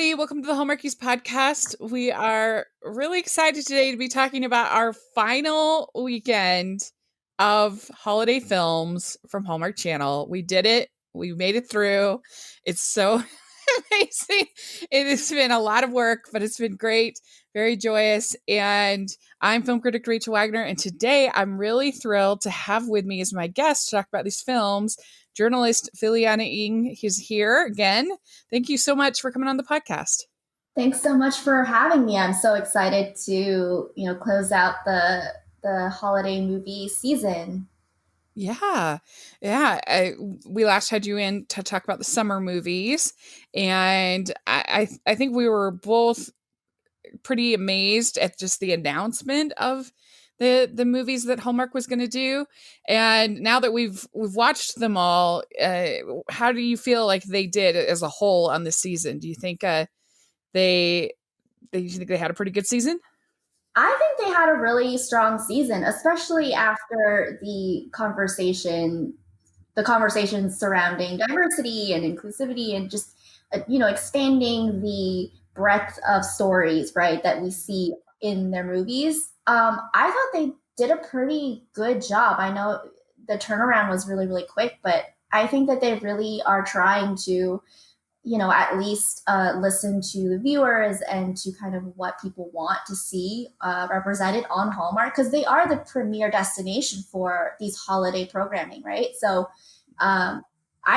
everybody. Welcome to the Hallmarkies podcast. We are really excited today to be talking about our final weekend of holiday films from Hallmark Channel. We did it. We made it through. It's so amazing. It has been a lot of work, but it's been great, very joyous. And I'm film critic Rachel Wagner. And today I'm really thrilled to have with me as my guest to talk about these films, journalist Philiana Ng. He's here again. Thank you so much for coming on the podcast. Thanks so much for having me. I'm so excited to, close out the holiday movie season. Yeah. We last had you in to talk about the summer movies, and I think we were both pretty amazed at just the announcement of the movies that Hallmark was going to do. And now that we've watched them all, how do you feel like they did as a whole on this season? Do you think they had a pretty good season? I think they had a really strong season, especially after the conversations surrounding diversity and inclusivity and just, expanding the breadth of stories, right, that we see in their movies. I thought they did a pretty good job. I know the turnaround was really, really quick, but I think that they really are trying to, at least listen to the viewers and to kind of what people want to see represented on Hallmark, because they are the premier destination for these holiday programming, right? So I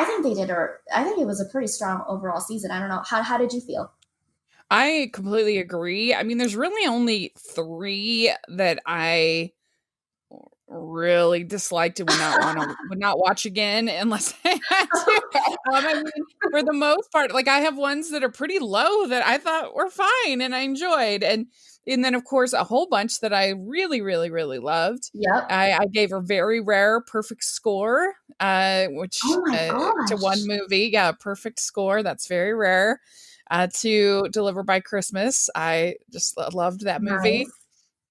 think it was a pretty strong overall season. I don't know. How did you feel? I completely agree. I mean, there's really only 3 that I really disliked and would not watch again unless I had to. I mean, for the most part, like I have ones that are pretty low that I thought were fine and I enjoyed, and then of course a whole bunch that I really, really, really loved. Yep. I gave a very rare perfect score, which Oh my gosh. to one movie, yeah, perfect score. That's very rare to deliver by Christmas. I just loved that movie.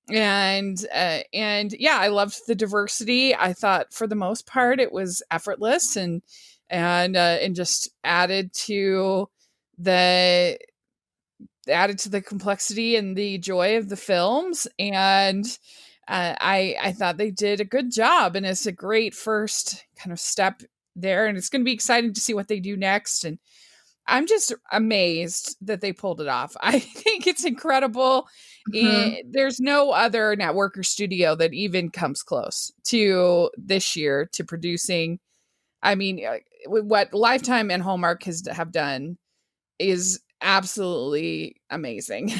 Nice. And yeah, I loved the diversity. I thought for the most part it was effortless and just added to the complexity and the joy of the films. And I thought they did a good job, and it's a great first kind of step there. And it's going to be exciting to see what they do next. And I'm just amazed that they pulled it off. I think it's incredible. Mm-hmm. There's no other network or studio that even comes close to this year to producing. I mean, what Lifetime and Hallmark have done is absolutely amazing.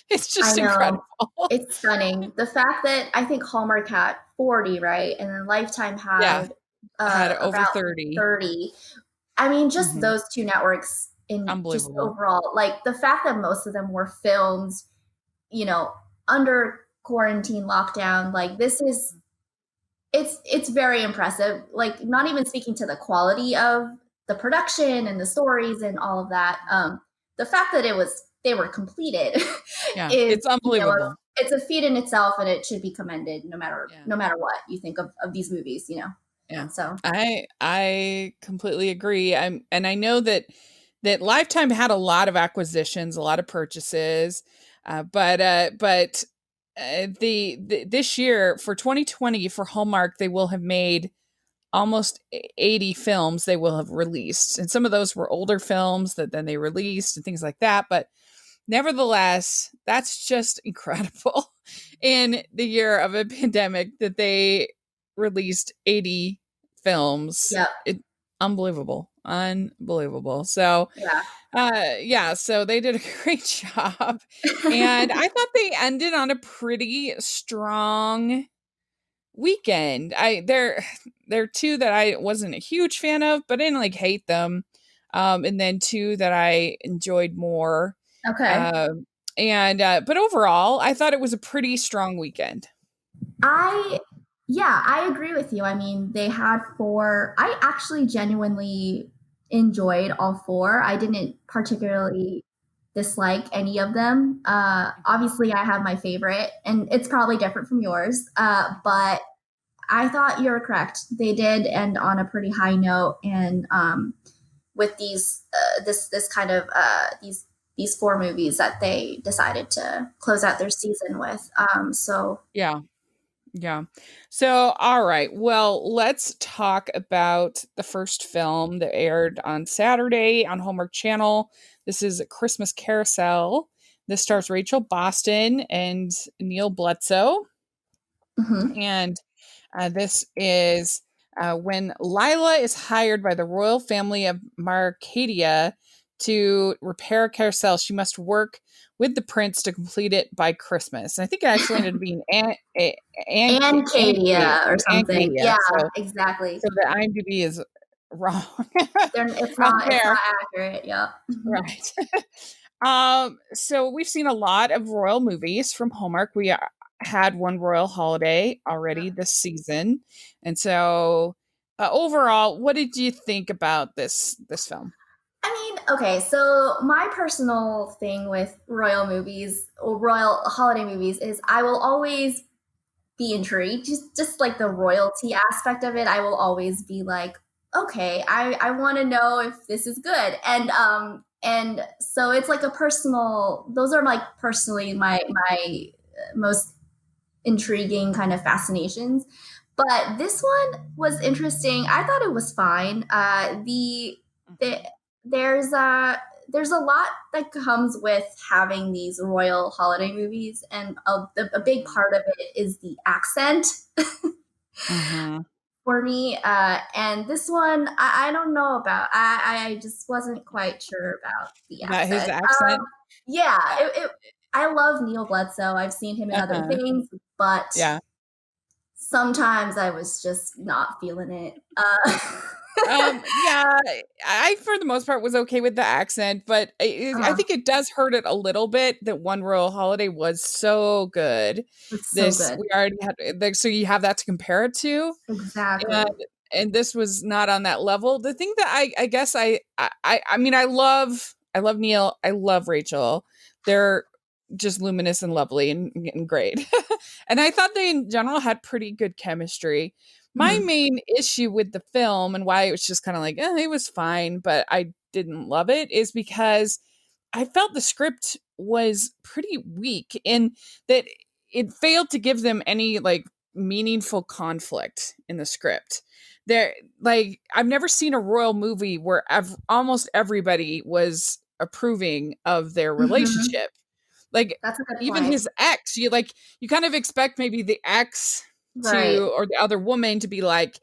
It's just incredible. It's stunning. The fact that I think Hallmark had 40, right? And then Lifetime had over about 30. I mean, just those two networks in just overall, like the fact that most of them were filmed, under quarantine lockdown, like this is, it's very impressive. Like not even speaking to the quality of the production and the stories and all of that. The fact that they were completed it's unbelievable. It's a feat in itself, and it should be commended no matter what you think of these movies, Yeah. So I completely agree. And I know that Lifetime had a lot of acquisitions, a lot of purchases, but this year for 2020 for Hallmark, they will have made almost 80 films they will have released. And some of those were older films that then they released and things like that. But nevertheless, that's just incredible in the year of a pandemic that they released 80 films. Yeah. Unbelievable. So so they did a great job. And I thought they ended on a pretty strong weekend. There are 2 that I wasn't a huge fan of, but I didn't hate them. And then 2 that I enjoyed more. Okay. But overall, I thought it was a pretty strong weekend. I agree with you. I mean, they had 4. I actually genuinely enjoyed all 4. I didn't particularly dislike any of them. Obviously, I have my favorite, and it's probably different from yours. But I thought you're correct. They did end on a pretty high note, and with these this kind of these these four movies that they decided to close out their season with. So Yeah. Yeah. So, all right. Well, let's talk about the first film that aired on Saturday on Hallmark Channel. This is Christmas Carousel. This stars Rachel Boston and Neil Bledsoe. mhm. And this is when Lila is hired by the royal family of Marcadia to repair a carousel. She must work with the prince to complete it by Christmas. And I think it actually ended up being Ancadia or something. Ancadia. Yeah, So, exactly. so the IMDb is wrong. It's Wrong not there. accurate. Yeah. Mhm. Right. So we've seen a lot of royal movies from Hallmark. We had one royal holiday already this season, and so overall, what did you think about this film? I mean, okay, so my personal thing with royal movies or royal holiday movies is I will always be intrigued. Just like the royalty aspect of it, I will always be like, okay, I want to know if this is good. And so it's like a personal. Those are like personally my most intriguing kind of fascinations. But this one was interesting. I thought it was fine. The there's a there's a lot that comes with having these royal holiday movies, and a big part of it is the accent Mm-hmm. for me. And this one, I don't know about. I just wasn't quite sure about the About his accent. accent? Yeah, Uh, I love Neil Bledsoe. I've seen him in other uh-huh. things, but Yeah. sometimes I was just not feeling it. Yeah, I for the most part was okay with the accent, but I uh, think it does hurt it a little bit that One Royal Holiday was so good. it's so This good. we already had so you have that to compare it to, and Exactly. this was not on that level. The thing that I guess I mean I love Neil, I love Rachel. They're just luminous and lovely and great. And I thought they in general had pretty good chemistry. My Mhm. main issue with the film and why it was just kind of like, it was fine, but I didn't love it is because I felt the script was pretty weak in that it failed to give them any like meaningful conflict in the script. There, like, I've never seen a royal movie where almost everybody was approving of their Mhm. relationship. Like, That's a good even point. his ex, you kind of expect maybe the ex Right. to or the other woman to be like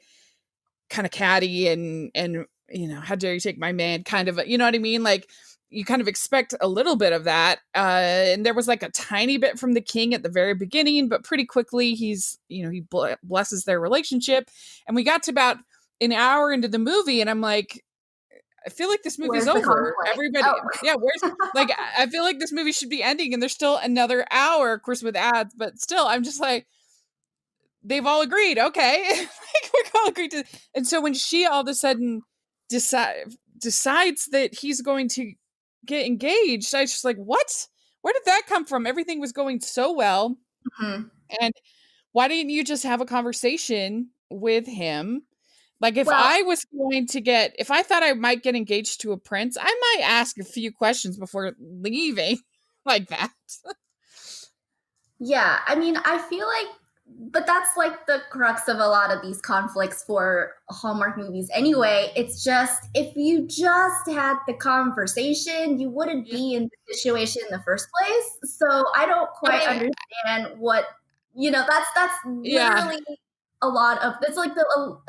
kind of catty and how dare you take my man kind of, you know what I mean? Like you kind of expect a little bit of that. And there was like a tiny bit from the king at the very beginning, but pretty quickly he blesses their relationship. And we got to about an hour into the movie and I'm like, I feel like this movie's Where's the over. conflict? Everybody, Oh. yeah, where's like I feel like this movie should be ending and there's still another hour, of course, with ads, but still, I'm just like, they've all agreed, okay. Like we're all agreed to, and so when she all of a sudden decides that he's going to get engaged, I was just like, what? Where did that come from? Everything was going so well, Mhm. and why didn't you just have a conversation with him? Like Well, if I thought I might get engaged to a prince, I might ask a few questions before leaving like that. yeah, I mean, I feel like, but that's like the crux of a lot of these conflicts for Hallmark movies anyway. It's just, if you just had the conversation, you wouldn't Yeah. be in the situation in the first place. So I don't But quite understand what, that's yeah, literally a lot of,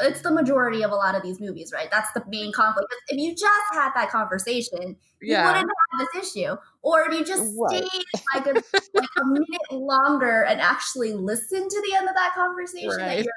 it's the majority of a lot of these movies, right? That's the main conflict. If you just had that conversation, you yeah, wouldn't have this issue. Or if you just right, stayed like a minute longer and actually listen to the end of that conversation that right. you're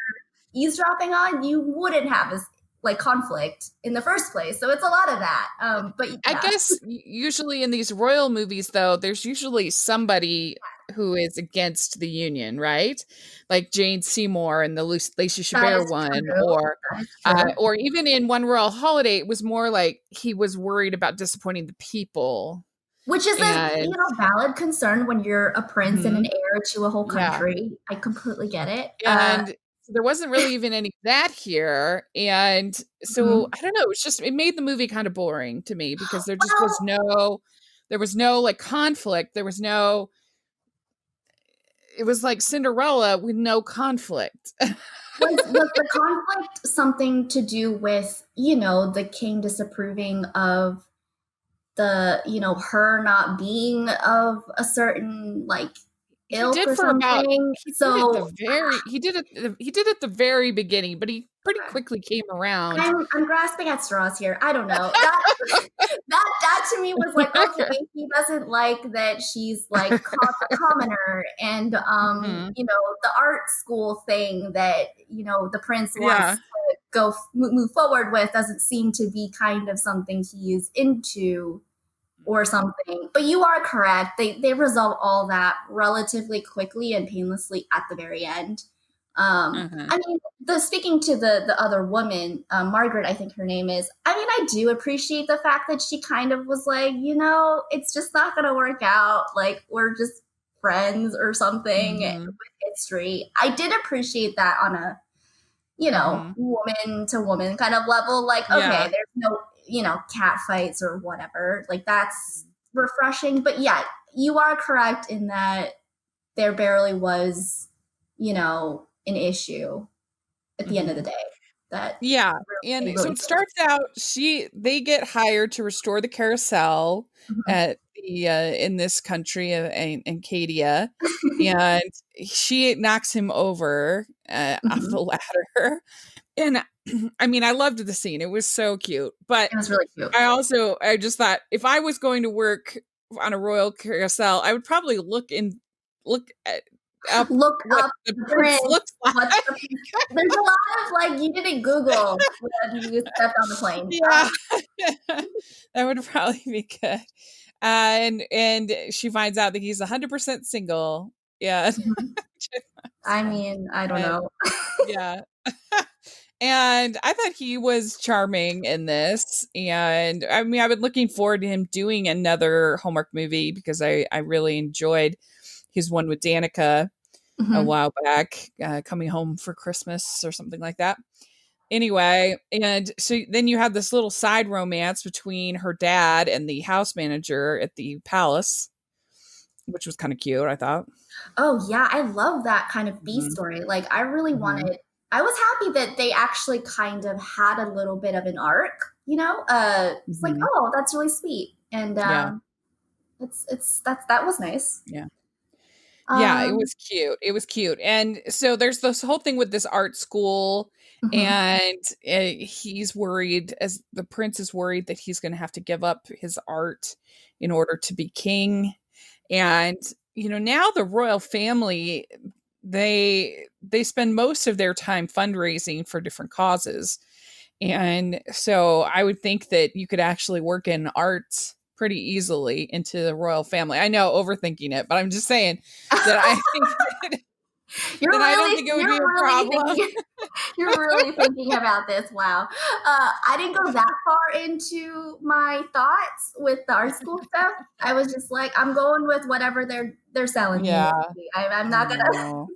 eavesdropping on, you wouldn't have this like conflict in the first place. So it's a lot of that. But I yeah, guess usually in these royal movies, though, there's usually somebody who is against the union, right? Like Jane Seymour and the Lacey that Chabert is one, true. That is true. or even in One Royal Holiday, it was more like he was worried about disappointing the people, Which is a and valid concern when you're a prince and an mhm, heir to a whole yeah, country. I completely get it. and so there wasn't really even any of that here, and so Mhm. I don't know. It made the movie kind of boring to me because there just was Well, no there was no like conflict. It was like Cinderella with no conflict. Was the conflict something to do with, the king disapproving of her not being of a certain like He ilk did or for about something? So he did at the very beginning, but he pretty okay. quickly came around. I'm grasping at straws here. I don't know. That that to me was like, okay, he doesn't like that she's like a commoner, and Mhm. the art school thing that the prince wants Yeah. to go move forward with doesn't seem to be kind of something he is into or something. But you are correct. They resolve all that relatively quickly and painlessly at the very end. Uh-huh. I mean, the speaking to the other woman, Margaret, I think her name is. I mean, I do appreciate the fact that she kind of was like, it's just not going to work out. Like we're just friends or something with Mhm. history. I did appreciate that on a Mhm. woman to woman kind of level. Like, okay, Yeah. there's no, cat fights or whatever. Like, that's refreshing. But yeah, you are correct in that there barely was, an issue at the end of the Mhm. day that Yeah, really, and so really it starts out they get hired to restore the carousel killed. at the in this country in Cadia, and she knocks him over off Mhm. the ladder. And I mean, I loved the scene. It was so cute. But It was really cute. I just thought if I was going to work on a royal carousel, I would probably look up Look what up the the prince prince. looks like. What's the There's a lot of like you didn't Google when you stepped on the plane. Yeah. That would probably be good. And she finds out that he's 100% single. Yeah. Mhm. I Fun. mean, I don't And know. yeah. And I thought he was charming in this. And I mean, I've been looking forward to him doing another Hallmark movie because I really enjoyed his one with Danica a Mhm. while back, coming home for Christmas or something like that. Anyway, and so then you have this little side romance between her dad and the house manager at the palace, which was kind of cute, I thought. Oh yeah, I love that kind of B Mhm, story. Like I really mhm, wanted I was happy that they actually kind of had a little bit of an arc, It's like, mhm. oh, that's really sweet. And Yeah, that was nice. yeah. Yeah, it Um was cute. It was cute. And so there's this whole thing with this art school, mhm. and he's worried, as the prince is worried that he's going to have to give up his art in order to be king. And now the royal family, they spend most of their time fundraising for different causes. And so I would think that you could actually work in arts pretty easily into the royal family. I know, overthinking it, but I'm just saying that I think that, that I don't think it would be a You're really problem. thinking you're really thinking about this. Wow. I didn't go that far into my thoughts with the art school stuff. I was just like, I'm going with whatever they're selling me in Yeah, this movie. I'm I not gonna. know.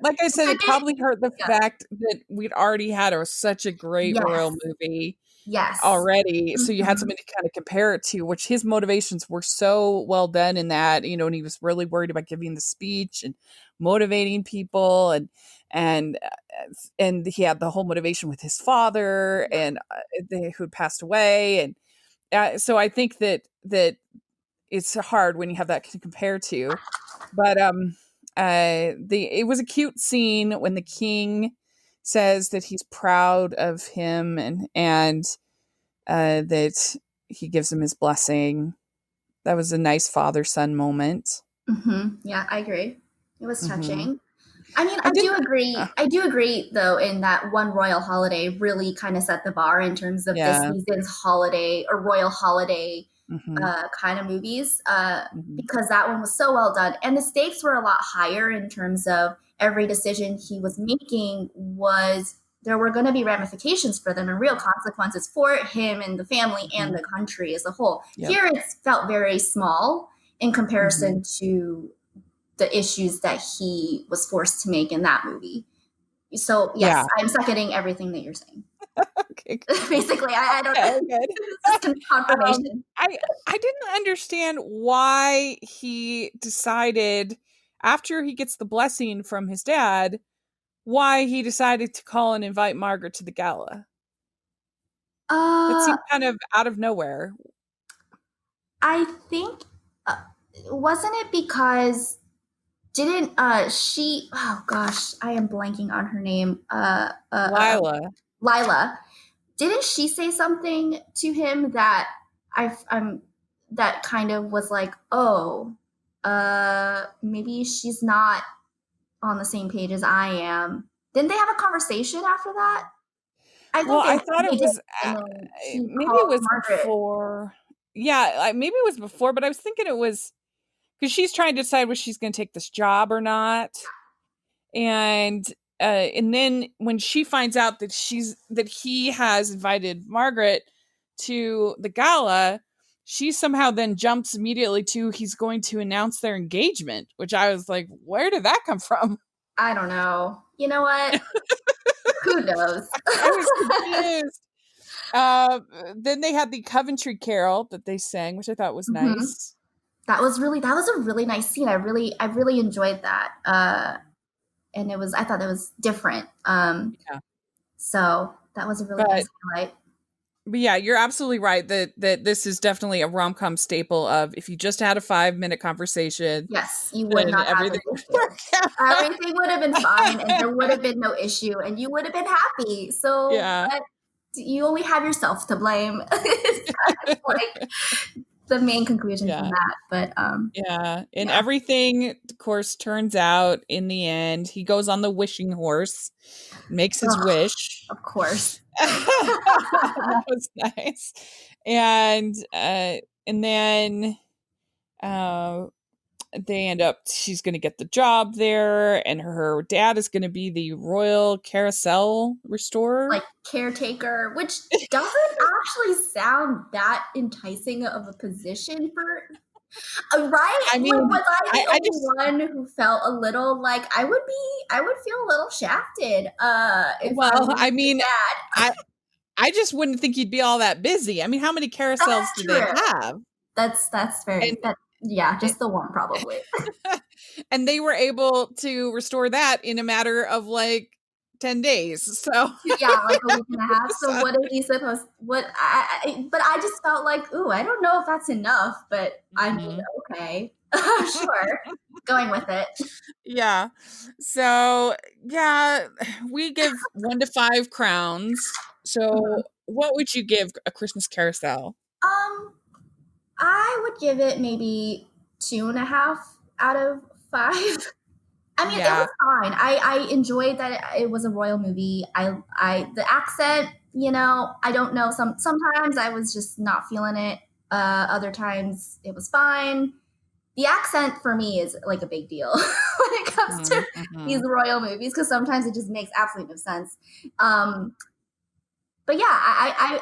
Like I said, I it did. probably hurt the Yeah. fact that we'd already had such a great royal Yes. movie Yes. already. So you had Mhm. something to kind of compare it to, which his motivations were so well done in that, and he was really worried about giving the speech and motivating people, and he had the whole motivation with his father Yeah. and who had passed away. And so I think that it's hard when you have that to compare to. But the it was a cute scene when the king says that he's proud of him, and that he gives him his blessing. That was a nice father son moment. Yeah, I agree. It was Hmm. touching. I mean, I did. Uh, I do agree, though, in that one royal holiday really kind of set the bar in terms of this yeah. season's holiday or royal holiday Hmm. kind of movies, Hmm. because that one was so well done. And the stakes were a lot higher in terms of every decision he was making was there were going to be ramifications for them and real consequences for him and the family and Hmm. the country as a whole. Yep. Here it felt very small in Hmm. comparison to the issues that he was forced to make in that movie. So yes, Yeah. I'm seconding everything that you're saying. Okay, Basically, I don't. okay, good. This is confirmation. I didn't understand why he decided after he gets the blessing from his dad, why he decided to call and invite Margaret to the gala. That Uh, seemed kind of out of nowhere. I think wasn't it because didn't she? Oh gosh, I am blanking on her name. Lila. Lila. Didn't she say something to him that I'm that kind of was like, oh, maybe she's not on the same page as I am. Didn't they have a conversation after that? I Well, think I thought they it did, was and then he maybe it called was Margaret. before. Yeah, maybe it was before, but I was thinking it was because she's trying to decide whether she's going to take this job or not. And then when she finds out that he has invited Margaret to the gala, she somehow then jumps immediately to he's going to announce their engagement, which I was like, where did that come from? I don't know. You know what? Who knows? I was confused. Uh, then they had the Coventry Carol that they sang, which I thought was Mhm. nice. That was a really nice scene. I really enjoyed that. And it was I thought that was different. Yeah. So that was a really nice But highlight. But yeah, you're absolutely right that this is definitely a rom-com staple of if you just had a 5-minute conversation, Yes, you would then not have everything this would issue. work out. Everything would have been fine, and there would have been no issue, and you would have been happy. So, Yeah. but you only have yourself to blame. It's kind of like the main conclusion from Yeah. that. But Yeah. And yeah, everything, of course, turns out in the end. He goes on the wishing horse, makes his ugh, wish. of course. That was nice. And and then uh they end up she's going to get the job there and her dad is going to be the royal carousel restorer. Like caretaker, which doesn't actually sound that enticing of a position for right? I Like, mean, was I the I only just one who felt a little like I would feel a little shafted if I well, was I the mean, dad. I I just wouldn't think you'd be all that busy. I mean, how many carousels That's do they true. have? That's very And that yeah, it, just the one probably. and they were able to restore that in a matter of like 10 days. So, Yeah, like a week and a half. So so what is he supposed what but I just felt like, ooh, I don't know if that's enough, but I mean, mhm. okay. Sure. Going with it. Yeah. So, yeah, we give 1 to 5 crowns. Mhm. So, what would you give A Christmas Carousel? Um, I would give it maybe 2.5 out of 5. I mean, it Yeah. was fine. I enjoyed that it was a royal movie. The accent, I don't know. Sometimes I was just not feeling it. Other times it was fine. The accent for me is like a big deal when it comes to Mhm, these mhm. royal movies because sometimes it just makes absolutely no sense. Um, but yeah,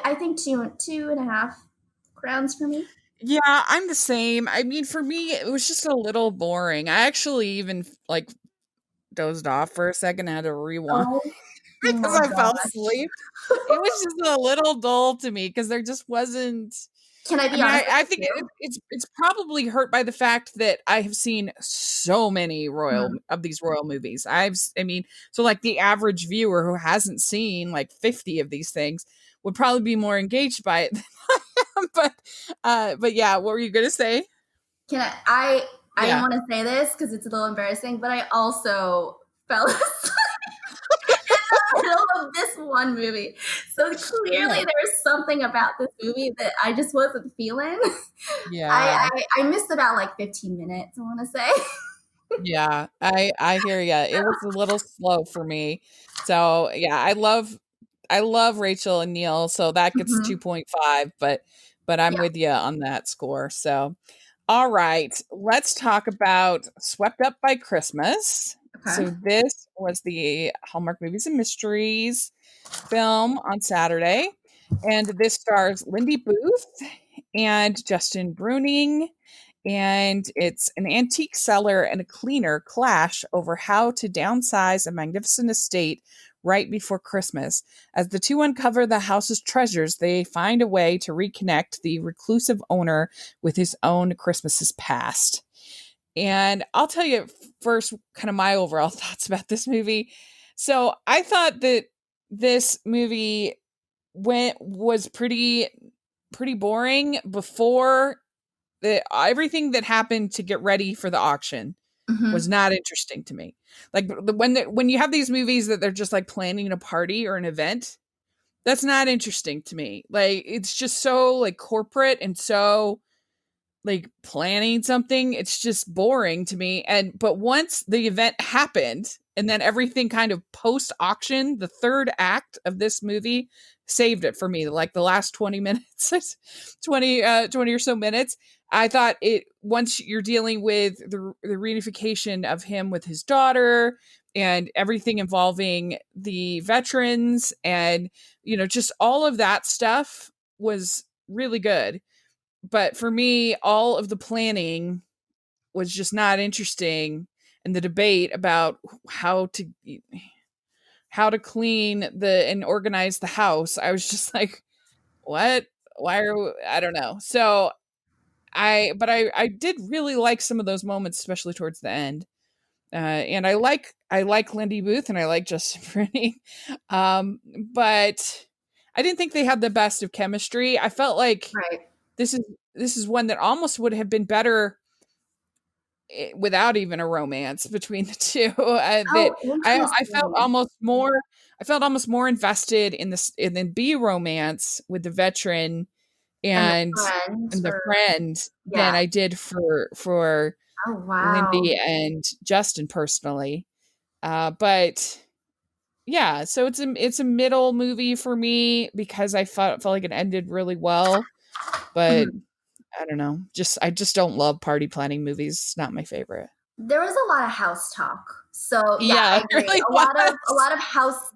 I think 2.5 crowns for me. Yeah, I'm the same. I mean, for me, it was just a little boring. I actually even like dozed off for a second. I had to rewind Oh because my I fell gosh. asleep. It was just a little dull to me because there just wasn't. Can I I be mean, honest I with think you? it's probably hurt by the fact that I have seen so many royal Mhm. of these royal movies. I mean, so like the average viewer who hasn't seen like 50 of these things would probably be more engaged by it than I am. But yeah, what were you gonna say? Can I didn't Yeah. want to say this because it's a little embarrassing, but I also fell asleep in the middle of this one movie. So clearly Yeah. there's something about this movie that I just wasn't feeling. Yeah. I missed about like 15 minutes, I want to say. Yeah. I hear you. It was a little slow for me. So, yeah, I love Rachel and Neil, so that gets Mhm. 2.5, but I'm Yeah. with you on that score. So, all right, let's talk about Swept Up by Christmas. Okay. So this was the Hallmark Movies and Mysteries film on Saturday, and this stars Lindy Booth and Justin Bruning, and it's an antique seller and a cleaner clash over how to downsize a magnificent estate right before Christmas. As the two uncover the house's treasures, they find a way to reconnect the reclusive owner with his own Christmases past. And I'll tell you first kind of my overall thoughts about this movie. So I thought that this movie was pretty boring before everything that happened to get ready for the auction was Hmm. not interesting to me. Like when you have these movies that they're just like planning a party or an event, that's not interesting to me. Like it's just so like corporate and so like planning something, it's just boring to me. And but once the event happened and then everything kind of post auction, the third act of this movie saved it for me. Like the last 20 minutes, 20 or so minutes. I thought it once you're dealing with the reunification of him with his daughter and everything involving the veterans and just all of that stuff was really good, but for me, all of the planning was just not interesting, and the debate about how to clean the and organize the house, I was just like, "What? Why are I don't know." So I did really like some of those moments, especially towards the end. And I like Lindy Booth and I like Justin Brittany, um, but I didn't think they had the best of chemistry. I felt like Right. this is this is one that almost would have been better without even a romance between the two. That Oh, I felt interesting. almost more invested in this in the B romance with the veteran And the and friends the or friend than yeah. I did for Oh, wow. Lindy and Justin personally. But yeah, so it's a middle movie for me because I felt like it ended really well, but Mhm. I don't know. I just don't love party planning movies. It's not my favorite. There was a lot of house talk. So, yeah, Yeah, I it agree. really A was. lot of house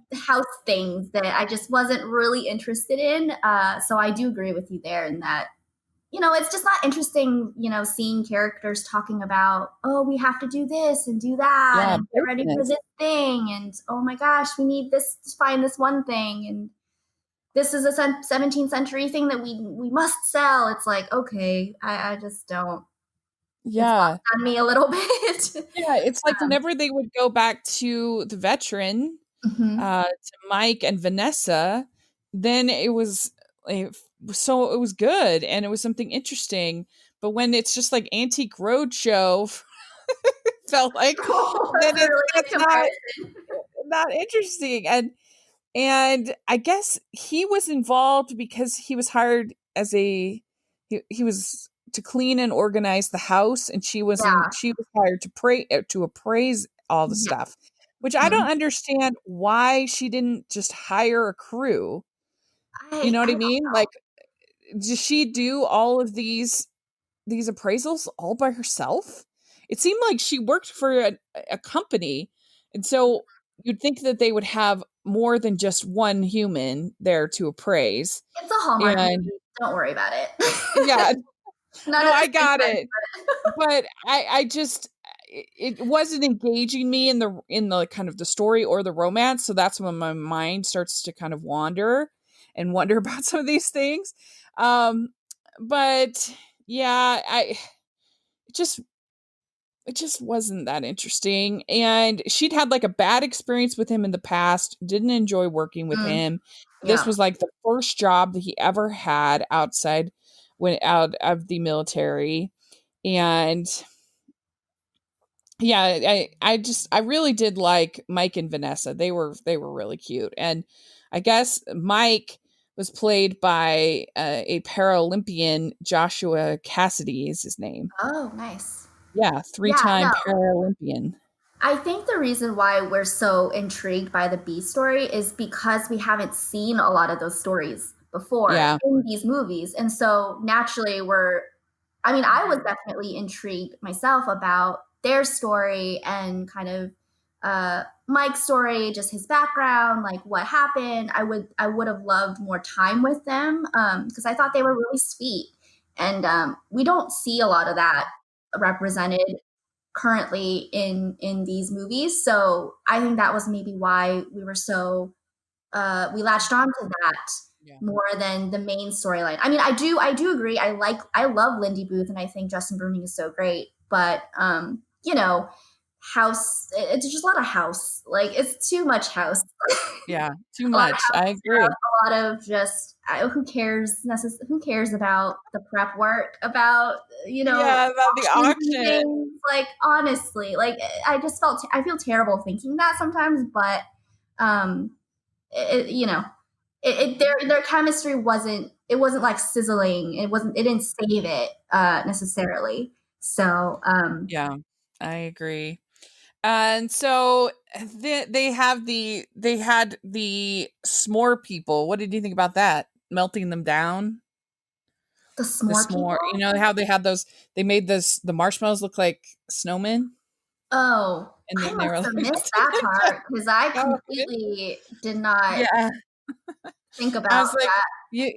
things that I just wasn't really interested in. So I do agree with you there in that, it's just not interesting, seeing characters talking about, oh, we have to do this and do that Yeah, and get ready for business. this thing. And oh my gosh, we need this to find this one thing. And this is a 17th century thing that we must sell. It's like, okay, I just don't, it's Yeah. lost on me a little bit. Yeah, it's like whenever they would go back to the veteran, Mhm. to Mike and Vanessa, then it was like so it was good and it was something interesting. But when it's just like Antique Roadshow felt like, then That's a really that's good comparison. not interesting. And I guess he was involved because he was hired as he was to clean and organize the house, and Yeah. she was hired to to appraise all the Yeah. stuff, which I don't Mhm. understand why she didn't just hire a crew. You know what I I mean? Like, does she do all of these appraisals all by herself? It seemed like she worked for a company, and so you'd think that they would have more than just one human there to appraise. it's a Hallmark And movie. Don't worry about it. yeah, None no, of I this makes got sense. it, but I just it wasn't engaging me in the kind of the story or the romance, so that's when my mind starts to kind of wander and wonder about some of these things. Um, but yeah, I just it just wasn't that interesting. And she'd had like a bad experience with him in the past, didn't enjoy working with Mm, him. This yeah. was like the first job that he ever had outside when out of the military. And yeah, I really did like Mike and Vanessa. They were really cute. And I guess Mike was played by a Paralympian, Joshua Cassidy is his name. Oh, nice. Yeah, Yeah, no. three-time Paralympian. I think the reason why we're so intrigued by the B story is because we haven't seen a lot of those stories before Yeah. in these movies. And so naturally, I mean, I was definitely intrigued myself about their story and kind of Mike's story, just his background, like what happened. I would have loved more time with them because I thought they were really sweet. And we don't see a lot of that represented currently in these movies. So I think that was maybe why we were so we latched on to that Yeah. more than the main storyline. I mean, I do agree. I love Lindy Booth, and I think Justin Bruning is so great. But you know, house it's just a lot of house. Like it's too much house. Yeah. Too A lot of much. I house stuff. agree. A lot of just who cares about the prep work about Yeah, about the auctions and auction. things. Like honestly, like I feel terrible thinking that sometimes, but um you know their chemistry wasn't like sizzling. It didn't save it necessarily. So Yeah, I agree. And so they had the s'more people. What did you think about that? Melting them down? the The s'more s'more. people. You know how they had those, they made the marshmallows look like snowmen, Oh, and I then they must were like have missed that part because I oh, completely did not yeah. think I about was like, that. you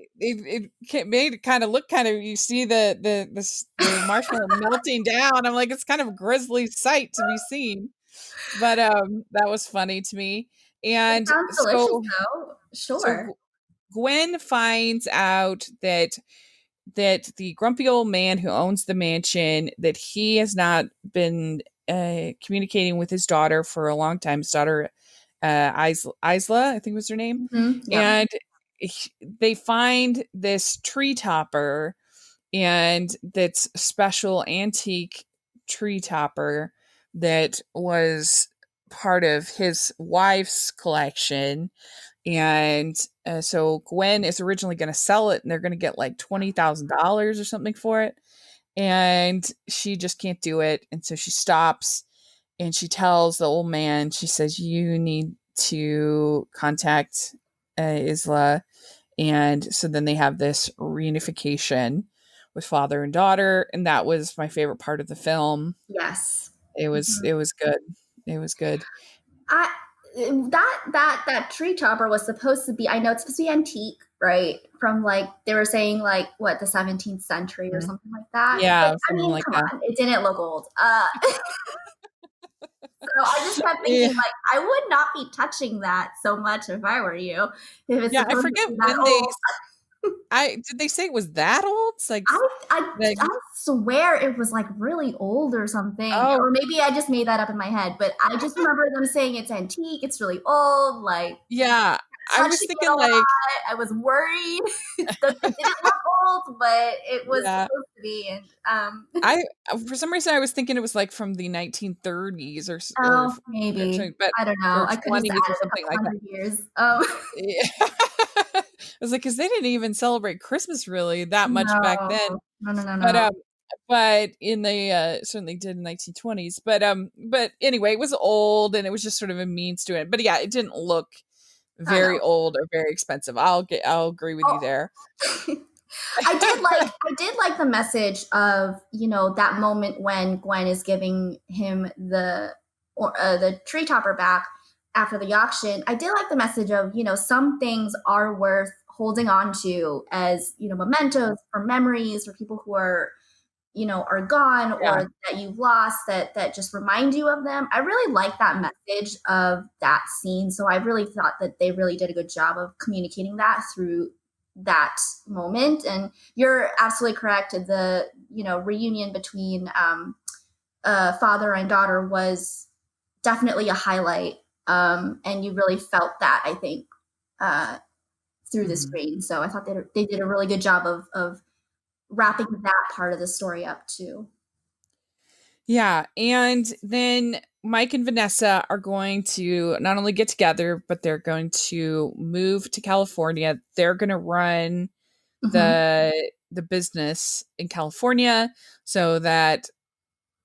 made it kind of look kind of, you see the marshmallow melting down. I'm like, it's kind of a grisly sight to be seen. But that was funny to me. It And sounds delicious, so though. so Sure. Gwen finds out that the grumpy old man who owns the mansion, that he has not been communicating with his daughter for a long time. His daughter, Isla, I think was her name, Yep. and they find this tree topper, and that's special antique tree topper that was part of his wife's collection. And so Gwen is originally going to sell it, and they're going to get like $20,000 or something for it. And she just can't do it. And so she stops and she tells the old man, she says, "You need to contact Isla." And so then they have this reunification with father and daughter. And that was my favorite part of the film. Yes. It was good. It was good. I that tree topper was supposed to be. I know it's supposed to be antique, right? From like they were saying, like what, the 17th century or Mhm. something like that. But Yeah, I something mean, like come that. on, it didn't look old. So I just kept thinking, Yeah. like, I would not be touching that so much if I were you. If it's Yeah, I supposed to forget be that when old. I did they say it was that old? It's like like I swear it was like really old or something, oh, or maybe I just made that up in my head. But I just remember them saying it's antique, it's really old, like yeah. I was touching it a thinking lot. like I was worried that it didn't look old, but it was yeah. supposed to be. And I for some reason I was thinking it was like from the 1930s oh, maybe something, but I don't know. or I could have just 20s or added a something couple like that. hundred years. Yeah. I was like, because they didn't even celebrate Christmas really that much back then. No, no, no, no, But no. but in the certainly did in 1920s. But anyway, it was old and it was just sort of a means to it. But yeah, it didn't look I very know. old or very expensive. I'll agree with you Oh, there. I did like the message of that moment when Gwen is giving him the tree topper back after the auction. I did like the message of some things are worth holding on to as mementos for memories for people who are gone Yeah. or that you've lost that just remind you of them. I really like that message of that scene. So I really thought that they really did a good job of communicating that through that moment. And you're absolutely correct. The reunion between father and daughter was definitely a highlight. And you really felt that, I think, uh, through the Mhm. screen. So I thought they did a really good job of wrapping that part of the story up too. Yeah, and then Mike and Vanessa are going to not only get together, but they're going to move to California. They're going to run Mhm. the business in California so that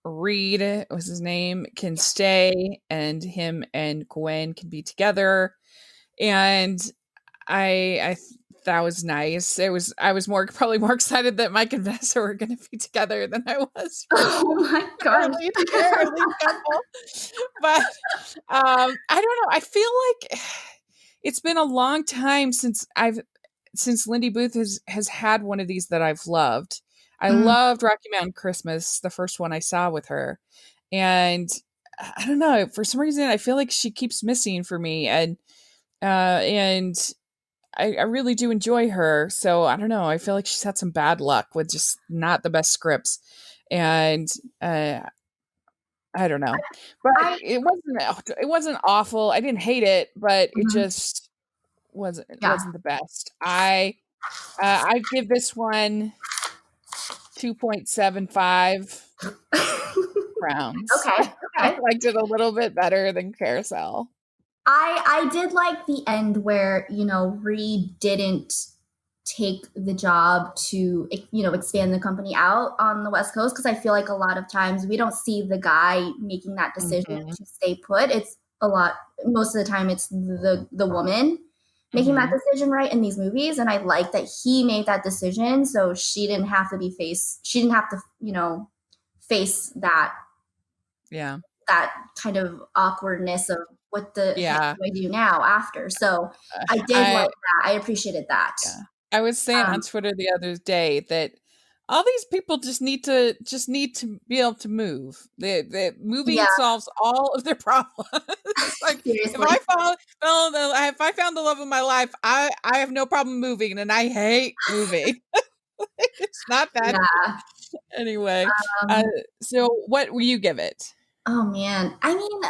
Reed was his name can stay and him and Gwen can be together. And that was nice. I was more probably more excited that Mike and Vanessa were going to be together than I was for Oh my their gosh. lead couple. But I don't know. I feel like it's been a long time since Lindy Booth has had one of these that I've loved. I Mm, loved Rocky Mountain Christmas, the first one I saw with her. And I don't know, for some reason I feel like she keeps missing for me, and I really do enjoy her. So I don't know. I feel like she's had some bad luck with just not the best scripts, and uh, I don't know. But I it wasn't awful. I didn't hate it, but it mhm, just wasn't it yeah. wasn't the best. I'd give this one 2.75 crowns. Okay, I okay. liked it a little bit better than Carousel. I did like the end where, Reed didn't take the job to, expand the company out on the West Coast, because I feel like a lot of times we don't see the guy making that decision Mhm. to stay put. It's a lot most of the time it's the woman making that Mhm. decision, right, in these movies, and I like that he made that decision so she didn't have to, face Yeah. that kind of awkwardness of what the heck Yeah. do I do now after? So I did like I that. I appreciated that. Yeah. I was saying on Um, Twitter the other day that all these people just need to be able to move. The moving yeah, solves all of their problems. Like seriously. if I found the love of my life, I have no problem moving, and I hate moving. It's not that Yeah. anyway. Uh, Um, so what will you give it? oh man. I mean,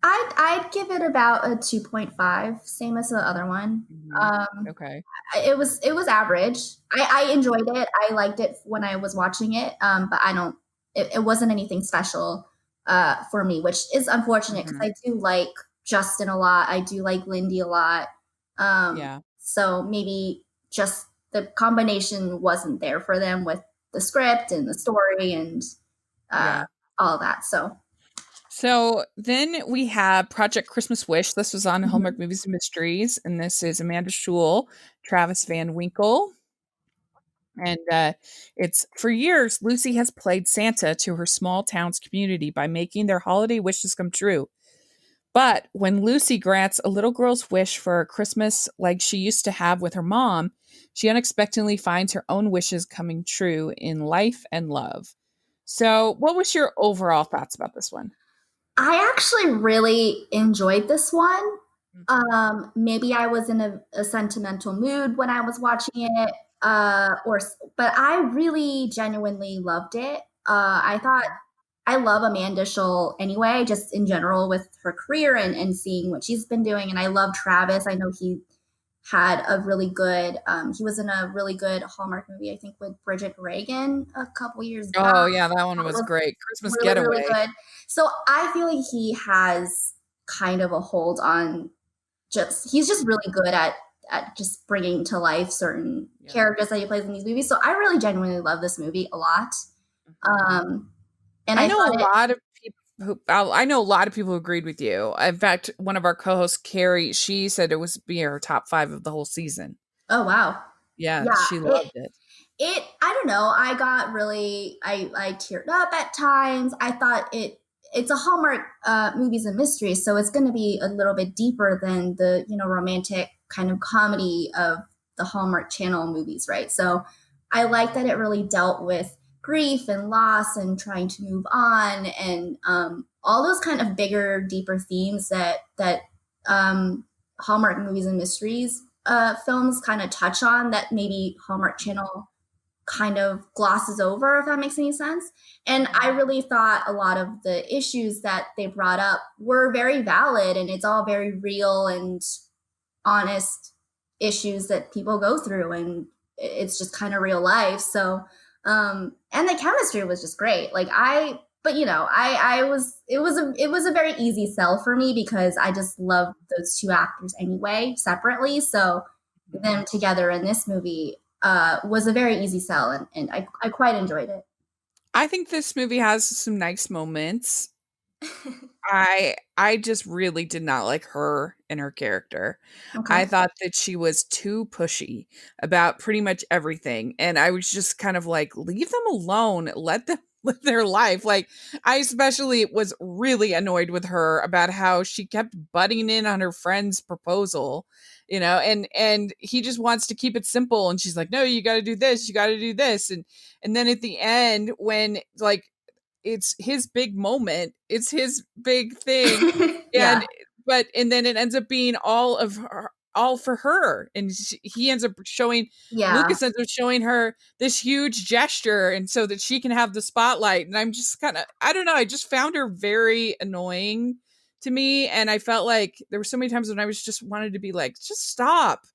I'd give it about a 2.5, same as the other one. Mhm. Um, Okay. it was average. I enjoyed it. I liked it when I was watching it. But I don't. It wasn't anything special for me, which is unfortunate because Mhm. I do like Justin a lot. I do like Lindy a lot. Yeah. So maybe just the combination wasn't there for them with the script and the story and uh, Yeah. all that. So So then we have Project Christmas Wish. This was on Hallmark mhm. Movies and Mysteries, and this is Amanda Schul, Travis Van Winkle, and it's for years Lucy has played Santa to her small town's community by making their holiday wishes come true. But when Lucy grants a little girl's wish for a Christmas like she used to have with her mom, she unexpectedly finds her own wishes coming true in life and love. So, what was your overall thoughts about this one? I actually really enjoyed this one. Mhm. Maybe I was in a sentimental mood when I was watching it, but I really genuinely loved it. I thought Mhm. I love Amanda Scholl anyway, just in general with her career and seeing what she's been doing. And I love Travis. I know he was in a really good Hallmark movie, I think with Bridget Reagan a couple years back. Oh, yeah, that one That was was great. Christmas really, really Getaway. good. So I feel like he has kind of a hold on he's just really good at just bringing to life certain Yeah. characters that he plays in these movies. So I really genuinely love this movie a lot. Mhm. Um, and I I know a thought it, lot of people I know a lot of people who agreed with you. In fact, one of our co-hosts, Carrie, she said it was be her top 5 of the whole season. oh wow, Yeah, yeah, she loved it. I don't know. I got really I teared up at times. I thought it's a Hallmark movies and mysteries, so it's going to be a little bit deeper than the romantic kind of comedy of the Hallmark Channel movies, right? So I like that it really dealt with grief and loss and trying to move on and all those kind of bigger, deeper themes that Hallmark movies and mysteries films kind of touch on that maybe Hallmark Channel kind of glosses over, if that makes any sense. And I Mhm. really thought a lot of the issues that they brought up were very valid and it's all very real and honest issues that people go through. And it's just kind of real life. So, and the chemistry was just great. But it was a very easy sell for me because I just love those two actors anyway, separately. So them Mhm. together in this movie was a very easy sell, and I quite enjoyed it. I think this movie has some nice moments. I just really did not like her and her character. Okay. I thought that she was too pushy about pretty much everything, and I was just kind of like, "Leave them alone. Let them live their life." Like, I especially was really annoyed with her about how she kept butting in on her friend's proposal, and he just wants to keep it simple, and she's like, "No, you gotta do this, you gotta do this." And then at the end, when, like, it's his big moment. It's his big thing. Yeah. And and then it ends up being all for her. And he ends up showing Yeah. Lucas ends up showing her this huge gesture and so that she can have the spotlight. And I'm just kind of I don't know, I just found her very annoying to me. And I felt like there were so many times when I was just wanted to be like, just stop.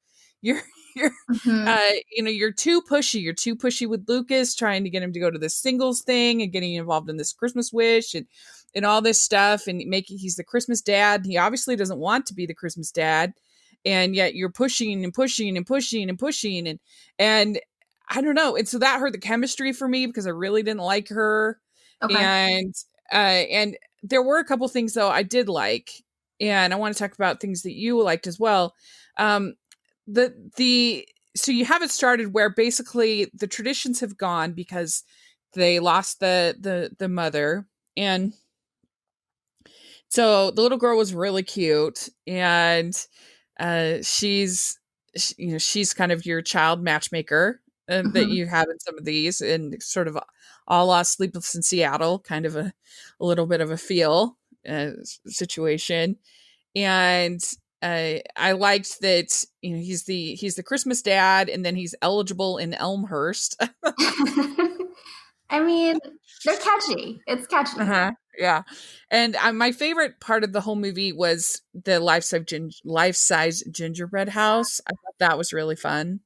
You're you're Mhm. you're too pushy. You're too pushy with Lucas, trying to get him to go to this singles thing and getting involved in this Christmas wish and all this stuff and making he's the Christmas dad. He obviously doesn't want to be the Christmas dad, and yet you're pushing and pushing and pushing and pushing and I don't know. And so that hurt the chemistry for me because I really didn't like her. Okay. And there were a couple things though I did like, and I want to talk about things that you liked as well. Um, the so you have it started where basically the traditions have gone because they lost the mother, and so the little girl was really cute, and she's kind of your child matchmaker that Mhm. you have in some of these, and sort of a la Sleepless in Seattle, kind of a little bit of a feel situation. And I liked that he's the Christmas dad, and then he's eligible in Elmhurst. I mean, they're catchy. It's catchy. Uh-huh. Yeah. And my favorite part of the whole movie was the life-size gingerbread house. I thought that was really fun.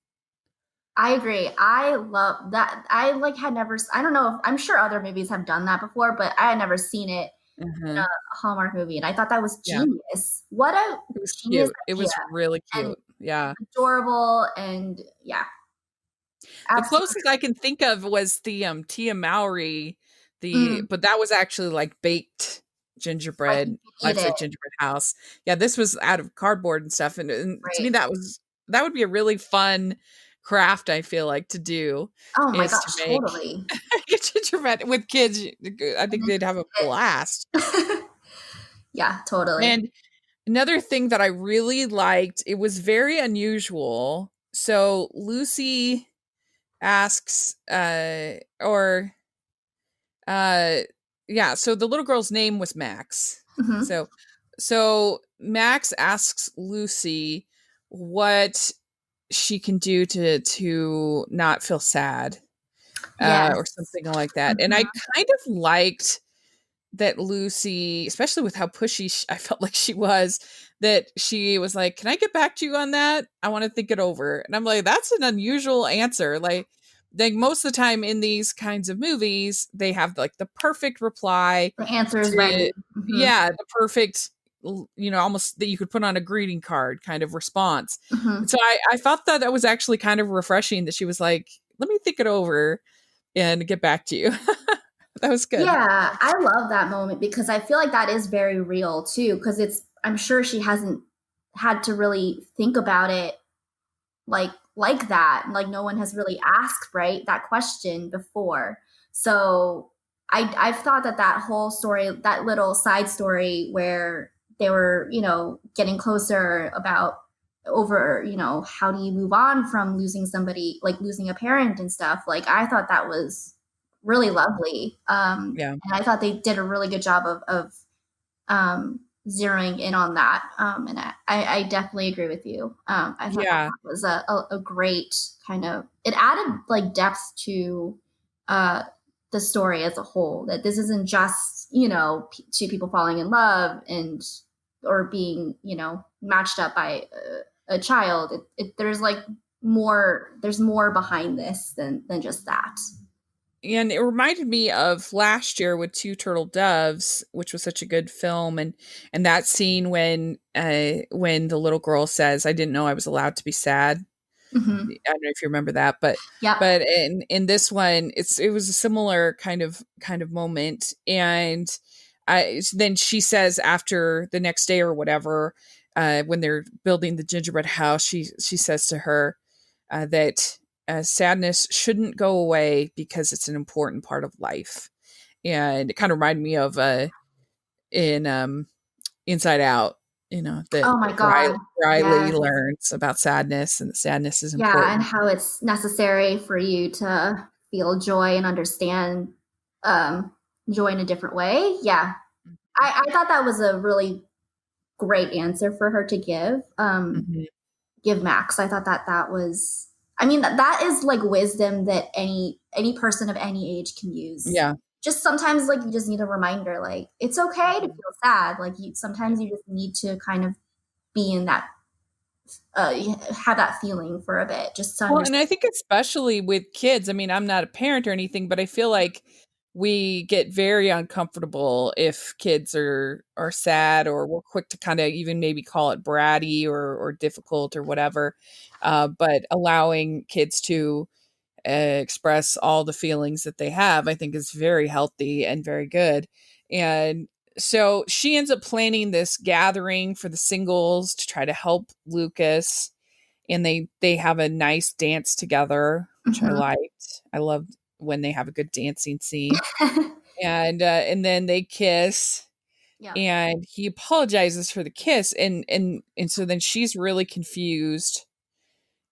I agree. I love that. I like had never. I don't know if I'm sure other movies have done that before, but I had never seen it in Uh-huh. a Hallmark movie, and I thought that was Yeah. genius. What a It was genius cute. It idea, was really and cute. Yeah. adorable, and yeah, The absolutely. closest I can think of was the Tia Mowry, Mm, but that was actually like baked like you gingerbread, could eat it, life-size gingerbread house. Yeah, this was out of cardboard and stuff. And to me right? that would be a really fun craft, I feel like, to do, Oh my is to gosh, make totally. a gingerbread with kids. I And think then they'd have a blast. eat it. Yeah, totally. And another thing that I really liked, it was very unusual. So Lucy asks or uh yeah, so the little girl's name was Max. Hmm. So so Max asks Lucy what she can do to not feel sad, or Yes. something like that. And I Mhm. kind of liked that Lucy, especially with how pushy I felt like she was, that she was like, "Can I get back to you on that? I want to think it over." And I'm like, "That's an unusual answer." Like most of the time in these kinds of movies, they have like the perfect reply The answer is ready. to, Mhm. yeah, the perfect, almost that you could put on a greeting card kind of response. And Mhm. so I thought that that was actually kind of refreshing that she was like, "Let me think it over and get back to you." That was good. Yeah, I love that moment because I feel like that is very real too. Because I'm sure she hasn't had to really think about it like that. Like no one has really asked, right, that question before. So I've thought that whole story, that little side story where they were, getting closer about over, how do you move on from losing somebody, like losing a parent and stuff. Like I thought that was really lovely. Yeah. And I thought they did a really good job of zeroing in on that. And I definitely agree with you. I thought Yeah. that was a great kind of, it added like depth to uh, the story as a whole, that this isn't just, two people falling in love and, or being, matched up by a child. There's like there's more behind this than just that. And it reminded me of last year with Two Turtle Doves, which was such a good film, and that scene when the little girl says, "I didn't know I was allowed to be sad." Hmm. I don't know if you remember that, but Yep. in this one, it was a similar kind of moment. And then she says after the next day or whatever, when they're building the gingerbread house, she says to her, that sadness shouldn't go away because it's an important part of life. And it kind of reminded me of in Inside Out, that Oh my God. Riley Yes. learns about sadness, and that sadness is Yeah, and important. how it's necessary for you to feel joy and understand, um, joy in a different way. Yeah. I thought that was a really great answer for her to Mhm. give Max. I thought that that was, I mean, that is like wisdom that any person of any age can use. Yeah. Just sometimes, like, you just need a reminder, like, it's okay to Mhm. feel sad. Like, sometimes you just need to kind of be in that, uh, have that feeling for a bit, just to Well, and understand. I think especially with kids, I mean, I'm not a parent or anything, but I feel like we get very uncomfortable if kids are sad, or we're quick to kind of even maybe call it bratty or difficult or whatever. But allowing kids to express all the feelings that they have, I think is very healthy and very good. And so she ends up planning this gathering for the singles to try to help Lucas, and they have a nice dance together, which I Mhm. liked. I loved when they have a good dancing scene. And then they kiss, Yeah. and he apologizes for the kiss, and so then she's really confused.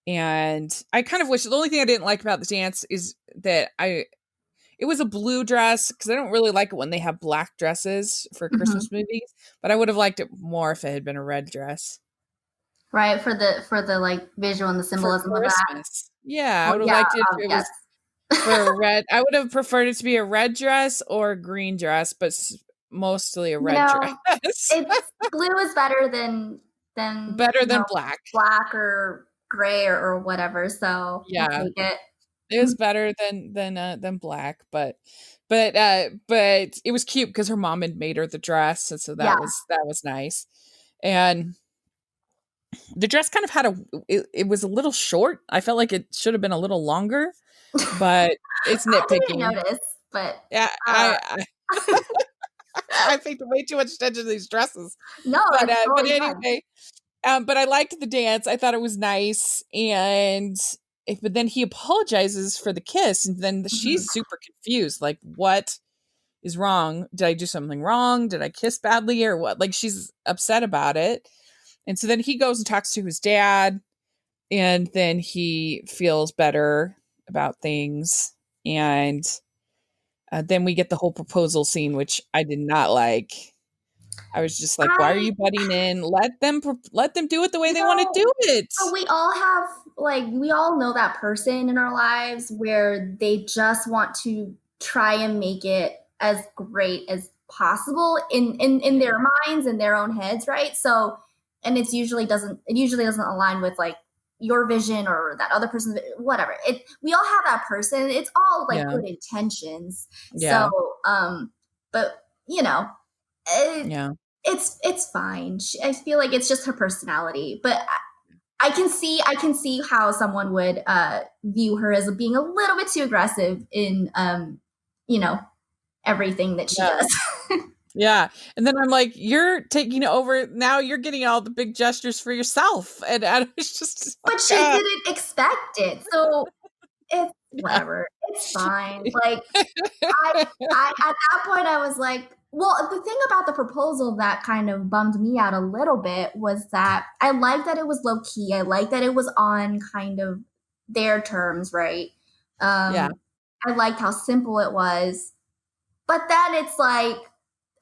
And I kind of wish, the only thing I didn't like about the dance is that I it was a blue dress, because I don't really like it when they have black dresses for Mhm. Christmas movies, but I would have liked it more if it had been a red dress. Right, for the, like, visual and the For symbolism of that. Christmas. Yeah, I Well, would have yeah, liked it if it yes. was for a red. I would have preferred it to be a red dress or a green dress, but mostly a You red know, dress. it's blue is better Better you know, than black. black or gray or whatever, so we'll Yeah, take it. it was better than black, but it was cute because her mom had made her the dress, and so Yeah. that was nice. And the dress kind of had it was a little short. I felt like it should have been a little longer, but it's I didn't nitpicking. notice, but, Yeah, uh I paid way too much attention to these dresses. no, But, it's but totally fine. anyway, but I liked the dance. I thought it was nice, and but then he apologizes for the kiss, and then Mhm. she's super confused, like, "What is wrong? Did I do something wrong? Did I kiss badly or what?" Like, she's upset about it, and so then he goes and talks to his dad, and then he feels better about things, and then we get the whole proposal scene, which I did not like. I was just like, "Why are I you butting in? Let them do it the way you they wanna know, do it." but we all have, like, we all know that person in our lives where they just want to try and make it as great as possible in their Yeah. minds, in their own heads, right? So, and it usually doesn't align with, like, your vision or that other person's whatever. We all have that person. It's all like Yeah. good intentions. So, Yeah. um, but you know, it, Yeah. it's fine. I feel like it's just her personality, but I can see how someone would view her as being a little bit too aggressive in you know, everything that she Yeah. does. Yeah. And then I'm like, "You're taking over now, you're getting all the big gestures for yourself." And I was just But like, she didn't expect it. So it's yeah. whatever. It's fine. Like, I at that point I was like, well, the thing about the proposal that kind of bummed me out a little bit was that I liked that it was low key. I liked that it was on kind of their terms, right? Yeah. Um, I liked how simple it was. But then it's like,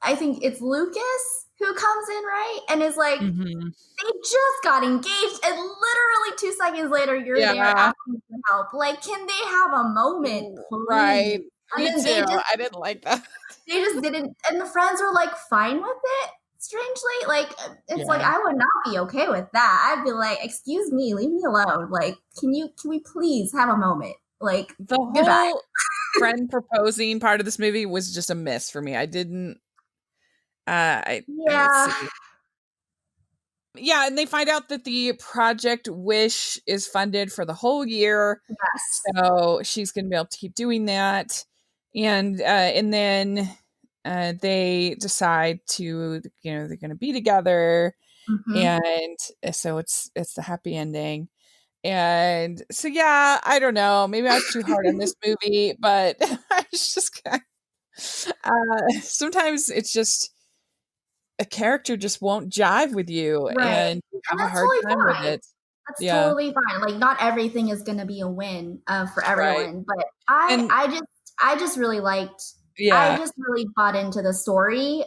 I think it's Lucas who comes in, right? And is like, Mhm. they just got engaged, and literally 2 seconds later, you're there Yeah. asking for help. Like, can they have a moment, Right. please? And Me then too. I didn't like that. they just didn't, and the friends were like fine with it. Strangely, like, it's like Yeah. I would not be okay with that. I'd be like, excuse me, leave me alone. Like, can we please have a moment? Like, The goodbye. whole friend proposing part of this movie was just a miss for me. I didn't let's Yeah. see. Yeah, and they find out that the Project Wish is funded for the whole year, Yes. so she's gonna be able to keep doing that. And then they decide to, they're gonna be together, Hmm. and so it's the happy ending. And so yeah, I don't know. Maybe I was too hard on this movie, but I was just sometimes it's just a character just won't jive with you, Right. and you And have a that's hard totally time with fine. it. That's Yeah, totally fine. Like, not everything is gonna be a win for right. everyone, but And I just really liked. I Yeah. just really bought into the story.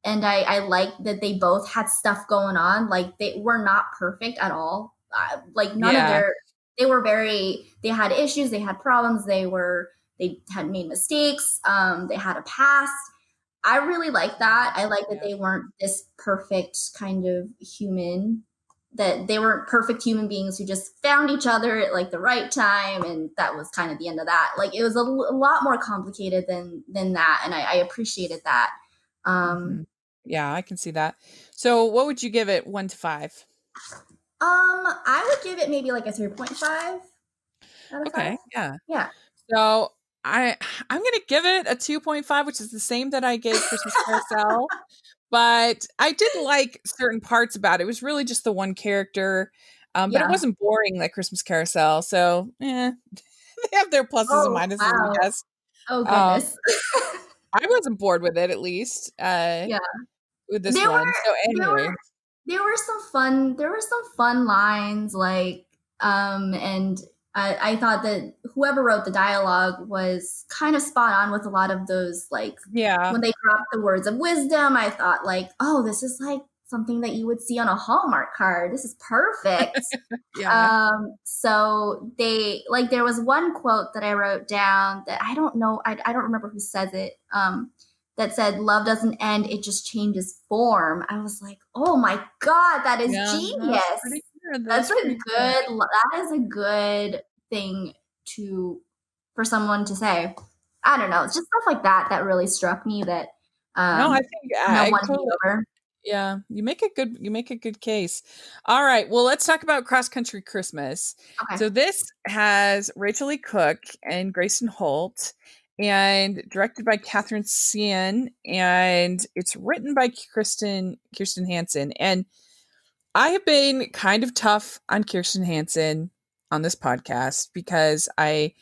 And I like that they both had stuff going on. Like they were not perfect at all. Like none of Yeah. they were they had issues, they had problems, they had made mistakes, they had a past. I really like that. I like that Yeah. they weren't this perfect kind of human, that they weren't perfect human beings who just found each other at like the right time, and that was kind of the end of that. Like it was a lot more complicated than that, and I appreciated that. Mhm. Yeah, I can see that. So, what would you give it 1 to 5? I would give it maybe like a 3.5 out of 5. Okay, yeah. Yeah. So, I I'm gonna give it a 2.5, which is the same that I gave Christmas Carousel, but I did like certain parts about it. It was really just the one character, but it Yeah. wasn't boring like Christmas Carousel, so, they have their pluses and Oh, minuses, I wow. guess. Oh, Um, goodness. I wasn't bored with it, at least, Yeah. with this There one. were So, there anyway. were there were some fun lines, like and I thought that whoever wrote the dialogue was kind of spot on with a lot of those, like Yeah. when they dropped the words of wisdom. I thought like, oh, this is like something that you would see on a Hallmark card. This is perfect. Yeah. So they like there was one quote that I wrote down that I don't know, I don't remember who says it. That said, "Love doesn't end; it just changes form." I was like, "Oh my god, that is Yeah, that's pretty genius! good, That's that's a pretty good. that is a good thing to for someone to say." I don't know, it's just stuff like that that really struck me. That No, I um, think kind of I won me totally over. yeah, you make a good case. Alright, well, let's talk about Cross Country Christmas. Okay. So this has Rachel Lee Cook and Grayson Holt, and directed by Catherine Cian, and it's written by Kirsten Hansen, and I have been kind of tough on Kirsten Hansen on this podcast because I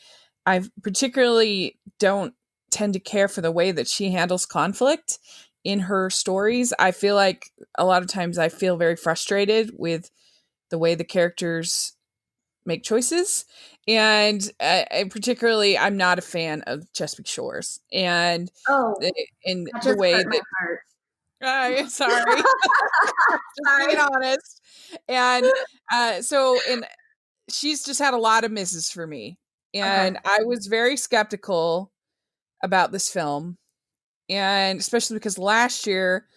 particularly don't tend to care for the way that she handles conflict in her stories. I feel like a lot of times I feel very frustrated with the way the characters make choices. And particularly, I'm not a fan of Chesapeake Shores and Oh, the, in that the just way hurt my that. heart. Sorry, just being Sorry. honest. And so, in she's just had a lot of misses for me. Okay. And I was very skeptical about this film. And especially because last year,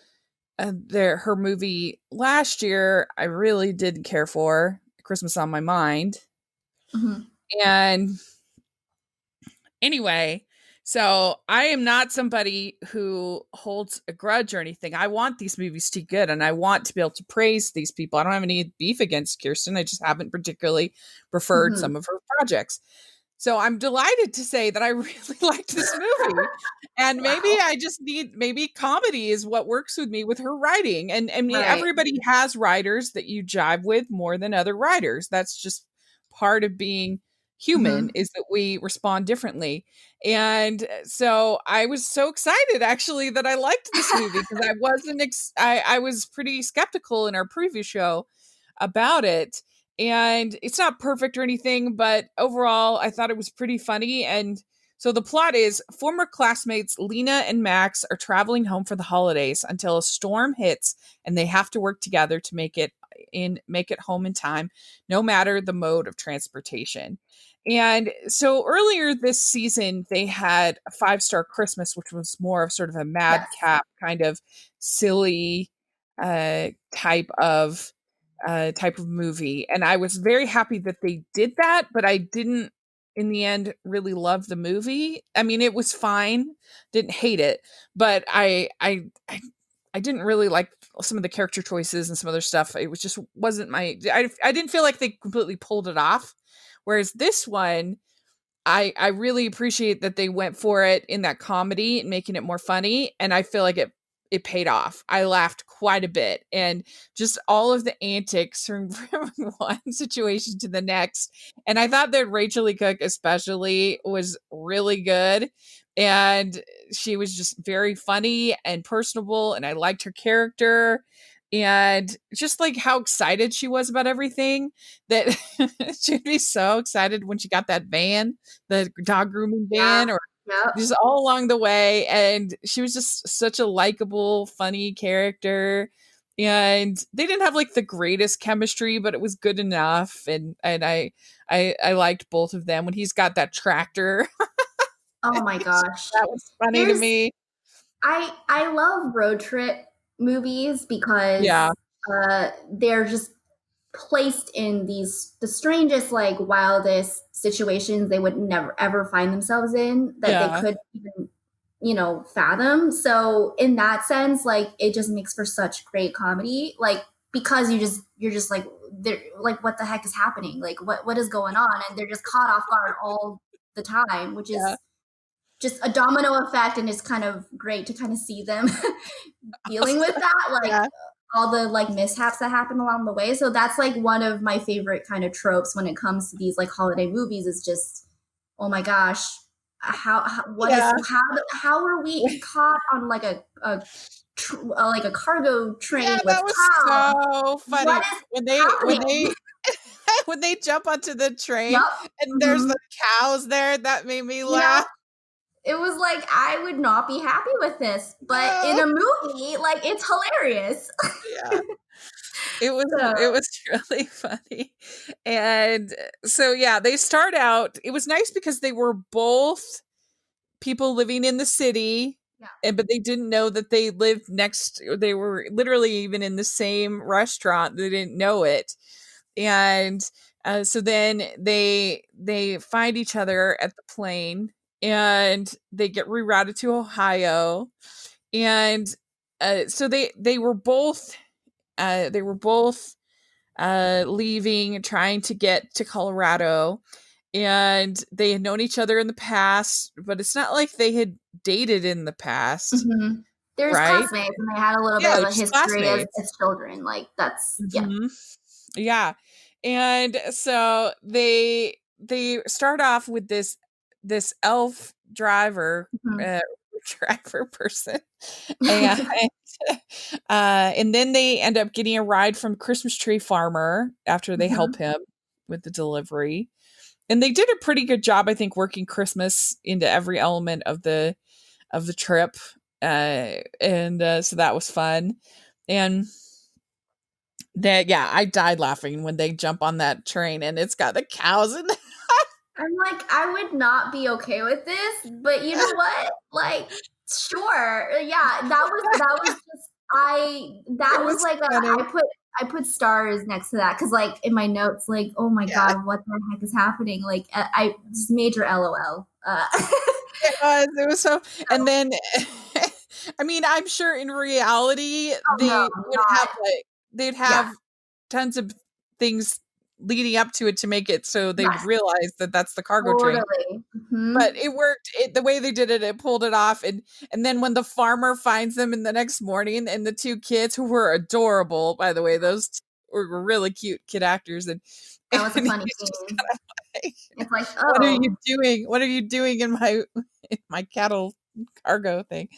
her movie last year, I really didn't care for Christmas on My Mind. Mhm. And anyway, so I am not somebody who holds a grudge or anything. I want these movies to be good and I want to be able to praise these people. I don't have any beef against Kirsten. I just haven't particularly preferred Mhm. some of her projects. So I'm delighted to say that I really liked this movie. And maybe Wow. I just need maybe comedy is what works with me with her writing. And I mean Right. everybody has writers that you jive with more than other writers. That's just part of being human Mhm. is that we respond differently. And so I was so excited actually that I liked this movie because I was pretty skeptical in our previous show about it. And it's not perfect or anything, but overall, I thought it was pretty funny. And so the plot is former classmates Lena and Max are traveling home for the holidays until a storm hits and they have to work together to make it home in time, no matter the mode of transportation. And so earlier this season, they had a 5-star Christmas, which was more of sort of a Yes. madcap kind of silly uh, type of type of movie. And I was very happy that they did that, but I didn't in the end really love the movie. I mean, it was fine, didn't hate it, but I didn't really like some of the character choices and some other stuff. It was just wasn't my I didn't feel like they completely pulled it off. Whereas this one, I really appreciate that they went for it in that comedy and making it more funny, and I feel like it paid off. I laughed quite a bit, and just all of the antics from one situation to the next. And I thought that Rachel Lee Cook especially was really good, and she was just very funny and personable, and I liked her character. And just like how excited she was about everything, that she'd be so excited when she got that van, the dog grooming Yeah. van, or Yep. just all along the way. And she was just such a likable, funny character. And they didn't have like the greatest chemistry, but it was good enough. And I liked both of them. When he's got that tractor, Oh my gosh. that was funny to There's me. I love road trip movies Yeah, because they're just placed in the strangest, like wildest situations they would never ever find themselves in that they yeah, could even, fathom. So in that sense, like it just makes for such great comedy. Like because you're just like they're like what the heck is happening? Like what is going on? And they're just caught off guard all the time, which yeah, is just a domino effect, and it's kind of great to kind of see them dealing with that, like yeah, all the like mishaps that happen along the way. So that's like one of my favorite kind of tropes when it comes to these like holiday movies is just, oh my gosh, how what is yeah. how are we caught on like like a cargo Yeah, train with that was cows? so What funny is when happening? they when they jump onto the train Yep. and there's Hmm. the cows there. That made me You know, laugh. it was like I would not be happy with this, but in No. a movie, like it's hilarious. Yeah. It was So, it was really funny. And so yeah, they start out, it was nice because they were both people living in the city, yeah. and but they didn't know that they lived next, or they were literally even in the same restaurant. They didn't know it. And so then they find each other at the plane, and they get rerouted to Ohio. And so they were both leaving, trying to get to Colorado. And they had known each other in the past, but it's not like they had dated in the past, Mhm. There's right? classmates, and they had a little bit Yeah, of they're a just history classmates. as children, like, that's yeah. Hmm. Yeah. And so they start off with this elf driver, Mhm. uh driver person. And and then they end up getting a ride from Christmas tree farmer after they help Mhm. him with the delivery. And they did a pretty good job, I think, working Christmas into every element of the trip. And so that was fun. And that, yeah, I died laughing when they jump on that train and it's got the cows in it. I'm like, I would not be okay with this, but you know what? Like, sure. Yeah, that was just that It was was like a funny. I put stars next to that because like in my notes, like, oh my Yeah, god, what the heck is happening? Like, I just major LOL. it was so. And then, I mean, I'm sure in reality Oh no, they would have not like, they'd yeah, have tons of things leading up to it to make it so they would yes, realize that that's the cargo train. totally. But Mhm. it worked. The way they did it, it pulled it off. And then when the farmer finds them in the next morning, and the two kids, who were adorable, by the way, those were really cute kid actors, and That was a and funny he's just scene. kind of like, It's like, "What are you oh, doing? What are you doing in my cattle cargo thing?"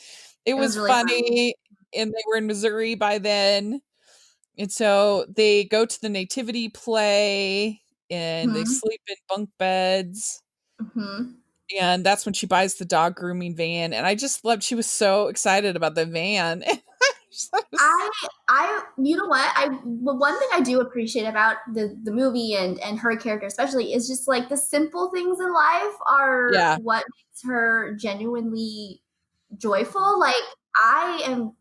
It it was was really funny. funny, and they were in Missouri by then, and so they go to the nativity play, and they Mhm. sleep in bunk beds. Mhm. And that's when she buys the dog grooming van, and I just loved, she was so excited about the van. I was- You know what? Well, one thing I do appreciate about the movie and her character especially is just like the simple things in life are yeah, what makes her genuinely joyful. Like I am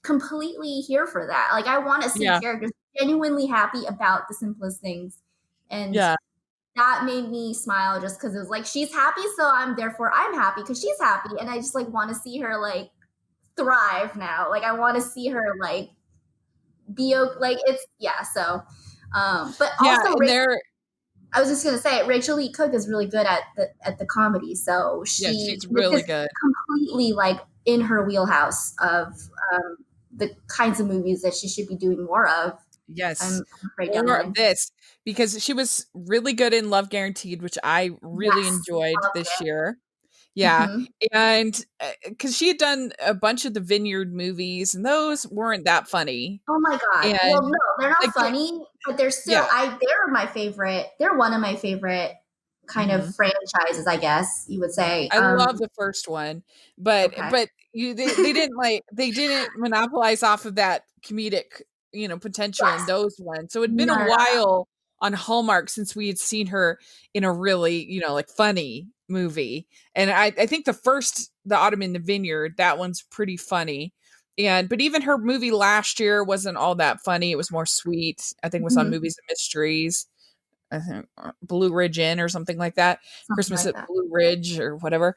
completely here for that. Like I want to see yeah, characters genuinely happy about the simplest things. And yeah, that made me smile just because it was like she's happy, so I'm happy because she's happy. And I just like want to see her like thrive now. Like I want to see her like like it's yeah. So, but yeah, also and they're, I was just gonna say Rachel Lee Cook is really good at the comedy. So yeah, she's this really is good. completely like in her wheelhouse of the kinds of movies that she should be doing more of. Yes, I'm afraid down the more of line. this, because she was really good in Love Guaranteed, which I really Yes, enjoyed loved this it. year. Yeah, Mm-hmm. and because she had done a bunch of the Vineyard movies, and those weren't that funny. Oh my god. Well, And no, they're not like, funny, but they're still yeah, they're my favorite. They're one of my favorite kind of Mhm. franchises, I guess you would say. I love the first one, but Okay. they didn't they didn't monopolize off of that comedic, potential in Yes. those ones. So it'd been No, a no, no. while on Hallmark since we had seen her in a really, like funny movie. And I think the Autumn in the Vineyard, that one's pretty funny. But even her movie last year wasn't all that funny. It was more sweet. I think it was on Mhm. Movies and Mysteries. I think Blue Ridge Inn or something like that. Something Christmas like at that. Blue Ridge or whatever.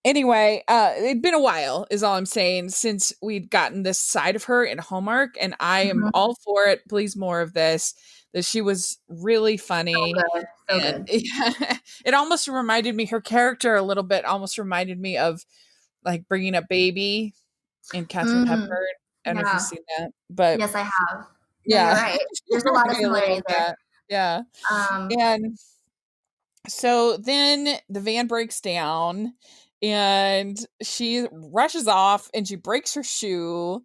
Anyway, it'd been a while, is all I'm saying, since we'd gotten this side of her in Hallmark, and I am Mhm. all for it. Please, more of this. That she was really So funny, good. So and good. it almost reminded me, her character a little bit almost reminded me of like Bringing Up Baby and Katherine Mm. Hepburn. I don't know if you've Yeah. seen that, but Yes, I have. No, you're yeah, right. it There's a lot reminded of me a little similarities of there. that. Yeah, Um, and so then the van breaks down and she rushes off and she breaks her shoe.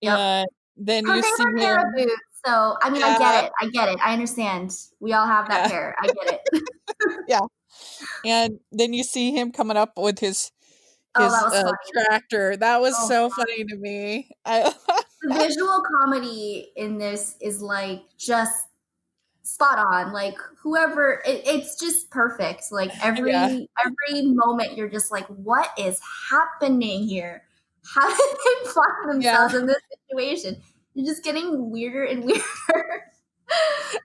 yep. And then Her you see favorite pair of him. boots. So, I mean, I get Yeah, it. I get it. I understand. We all have that yeah, pair. I get it. yeah. And then you see him coming up with his Oh, that his was funny. tractor. That was Oh, so funny to me. I the visual comedy in this is like just spot on. Like whoever, it's just perfect. Like yeah, every moment, you're just like, what is happening here? How did they find yeah. themselves in this situation? You're just getting weirder and weirder.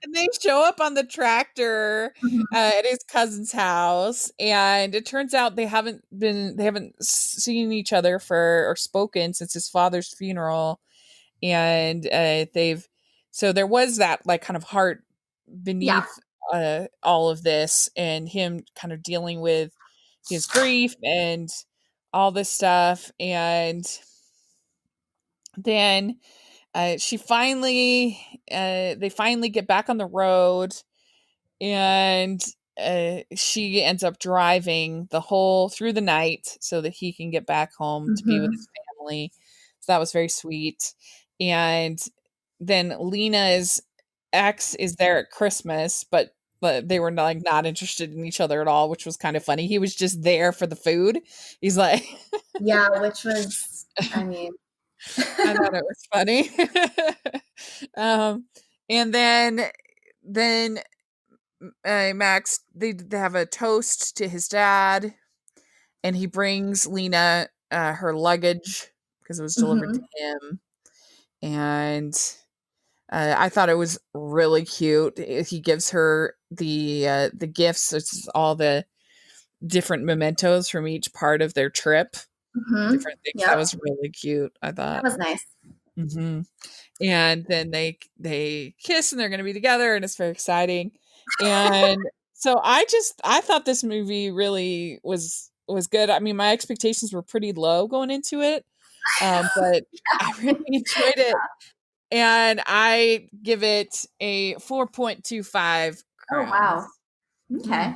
And they show up on the tractor Mhm. at his cousin's house, and it turns out they haven't seen each other for or spoken since his father's funeral, and they've so there was that like kind of heart Yeah. beneath all of this, and him kind of dealing with his grief and all this stuff, and then they finally get back on the road, and she ends up driving the whole through the night so that he can get back home to be with Hmm. his family. So that was very sweet. And then Lena's ex is there at Christmas, but they were not interested in each other at all, which was kind of funny. He was just there for the food. He's like, Yeah, which was, I mean, I thought it was funny. um, and then Max, they have a toast to his dad, and he brings Lena her luggage because it was delivered to mhm. him. And I thought it was really cute. He gives her the gifts. It's all the different mementos from each part of their trip, Mhm. different things. That Yep. was really cute, I That thought. was nice. Hmm. And then they kiss and they're going to be together, and it's very exciting. And so I thought this movie really was good. I mean, my expectations were pretty low going into it, but I really enjoyed it, and I give it a 4.25 Oh, wow. crowns. Hmm. Okay.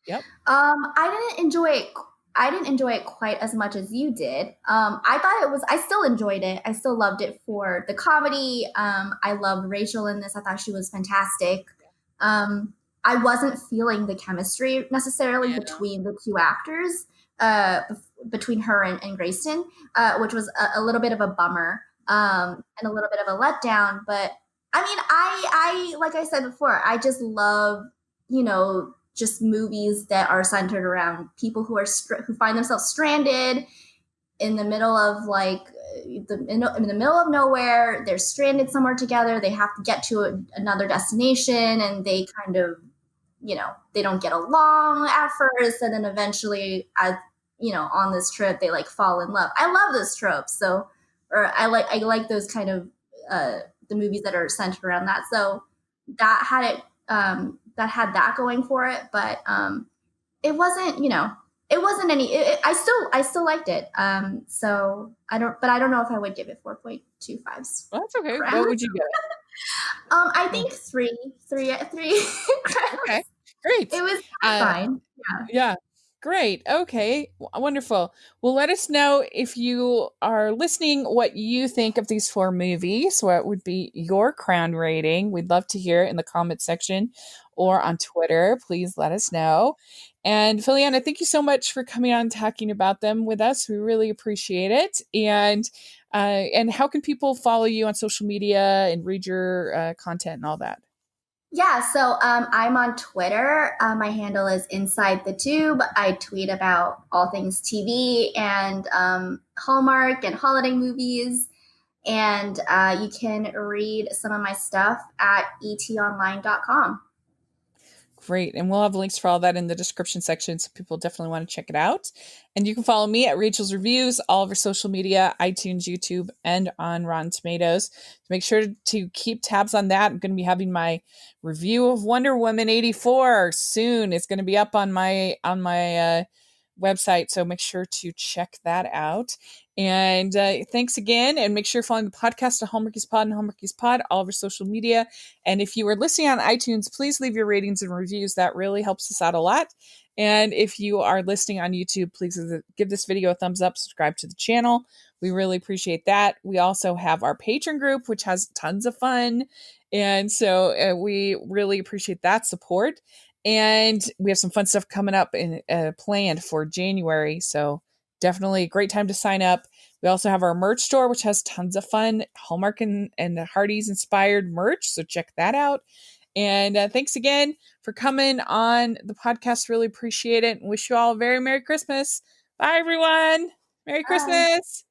Yep. I didn't enjoy it. I didn't enjoy it quite as much as you did. I thought it was. I still enjoyed it. I still loved it for the comedy. I loved Rachel in this. I thought she was fantastic. Um, I wasn't feeling the chemistry necessarily Yeah. between the two actors, between her and Grayston, which was a little bit of a bummer, and a little bit of a letdown. But I mean, I like I said before, I just love just movies that are centered around people who find themselves stranded in the middle of in the middle of nowhere. They're stranded somewhere together. They have to get to another destination, and they kind of they don't get along at first, and then eventually, as on this trip, they like fall in love. I love this trope. So, or I like those kind of the movies that are centered around that. So that had it that had that going for it, but it wasn't it wasn't any I still liked it. So I don't know if I would give it 4.25s. Well, that's okay. Crap. What would you give it? I Oh, think three crowns. okay. Great. It was Uh, fine. Yeah. yeah. Great. Okay. Wonderful. Well, let us know if you are listening what you think of these four movies. What would be your crown rating? We'd love to hear it in the comment section or on Twitter. Please let us know. And Philiana, thank you so much for coming on and talking about them with us. We really appreciate it. And how can people follow you on social media and read your content and all that? Yeah, so I'm on Twitter. My handle is Inside the Tube. I tweet about all things TV and Hallmark and holiday movies. And you can read some of my stuff at etonline.com. Great. And we'll have links for all that in the description section. So people definitely want to check it out. And you can follow me at Rachel's Reviews, all over social media, iTunes, YouTube, and on Rotten Tomatoes. Make sure to keep tabs on that. I'm going to be having my review of Wonder Woman 84 soon. It's going to be up on my website. So make sure to check that out. And thanks again. And make sure you're following the podcast to Hallmarkies Pod and Hallmarkies Pod, all over social media. And if you are listening on iTunes, please leave your ratings and reviews. That really helps us out a lot. And if you are listening on YouTube, please give this video a thumbs up, subscribe to the channel. We really appreciate that. We also have our Patreon group, which has tons of fun. And so we really appreciate that support. And we have some fun stuff coming up and planned for January. So definitely a great time to sign up. We also have our merch store, which has tons of fun Hallmark and Hardy's inspired merch. So check that out. And thanks again for coming on the podcast. Really appreciate it. And wish you all a very Merry Christmas. Bye, everyone. Merry Bye. Christmas.